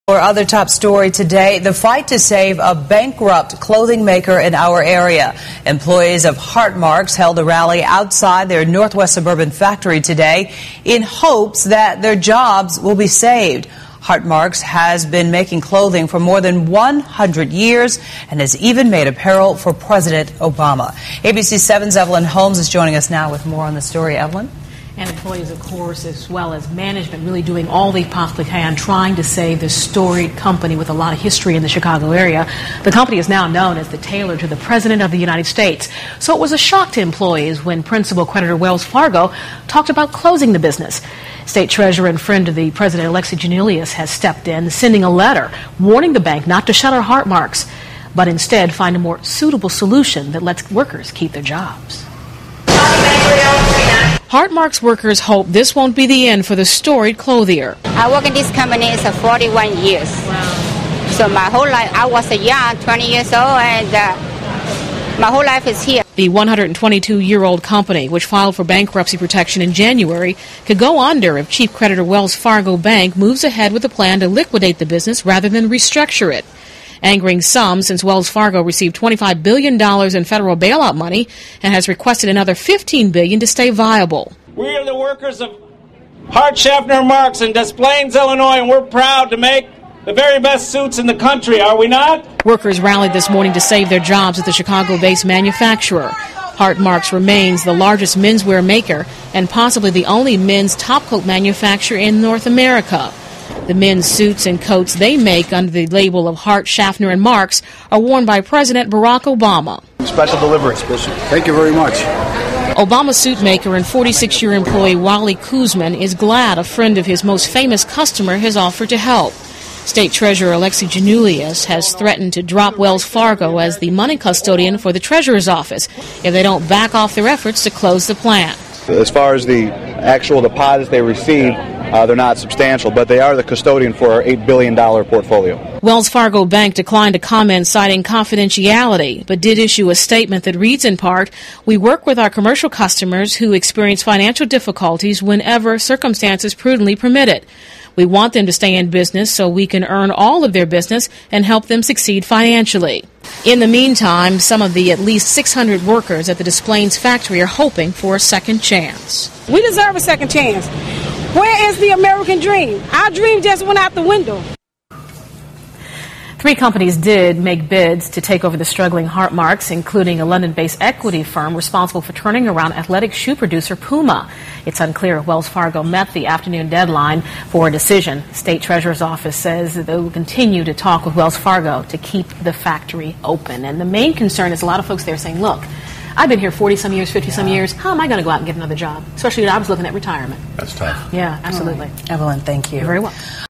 Our other top story today, the fight to save a bankrupt clothing maker in our area. Employees of Hartmarx held a rally outside their northwest suburban factory today in hopes that their jobs will be saved. Hartmarx has been making clothing for more than 100 years and has even made apparel for President Obama. ABC7's Evelyn Holmes is joining us now with more on the story. Evelyn? And employees, of course, as well as management, really doing all they possibly can, trying to save this storied company with a lot of history in the Chicago area. The company is now known as the tailor to the President of the United States. So it was a shock to employees when principal creditor Wells Fargo talked about closing the business. State Treasurer and friend of the President, Alexi Giannoulias, has stepped in, sending a letter warning the bank not to shutter Hartmarx, but instead find a more suitable solution that lets workers keep their jobs. Hartmarx workers hope this won't be the end for the storied clothier. I work in this company for 41 years. Wow. So my whole life, I was young, 20 years old, and my whole life is here. The 122-year-old company, which filed for bankruptcy protection in January, could go under if chief creditor Wells Fargo Bank moves ahead with a plan to liquidate the business rather than restructure it. Angering some since Wells Fargo received $25 billion in federal bailout money and has requested another $15 billion to stay viable. We are the workers of Hart, Schaffner, Marx in Des Plaines, Illinois, and we're proud to make the very best suits in the country, are we not? Workers rallied this morning to save their jobs at the Chicago-based manufacturer. Hartmarx remains the largest menswear maker and possibly the only men's topcoat manufacturer in North America. The men's suits and coats they make under the label of Hart, Schaffner, and Marx are worn by President Barack Obama. Special delivery. Thank you very much. Obama suit maker and 46-year employee Wally Kuzman is glad a friend of his most famous customer has offered to help. State Treasurer Alexi Giannoulias has threatened to drop Wells Fargo as the money custodian for the Treasurer's office if they don't back off their efforts to close the plant. As far as the actual deposits they receive, they're not substantial, but they are the custodian for our $8 billion portfolio. Wells Fargo Bank declined to comment, citing confidentiality, but did issue a statement that reads in part, "We work with our commercial customers who experience financial difficulties whenever circumstances prudently permit it. We want them to stay in business so we can earn all of their business and help them succeed financially." In the meantime, some of the at least 600 workers at the Des Plaines factory are hoping for a second chance. We deserve a second chance. Where is the American dream? Our dream just went out the window. 3 companies did make bids to take over the struggling Hartmarx, including a London-based equity firm responsible for turning around athletic shoe producer Puma. It's unclear if Wells Fargo met the afternoon deadline for a decision. State Treasurer's office says that they will continue to talk with Wells Fargo to keep the factory open. And the main concern is a lot of folks there saying, look, I've been here 40-some years, 50-some years. How am I going to go out and get another job? Especially when I was looking at retirement. That's tough. Yeah, absolutely. Evelyn, thank you. You're very welcome.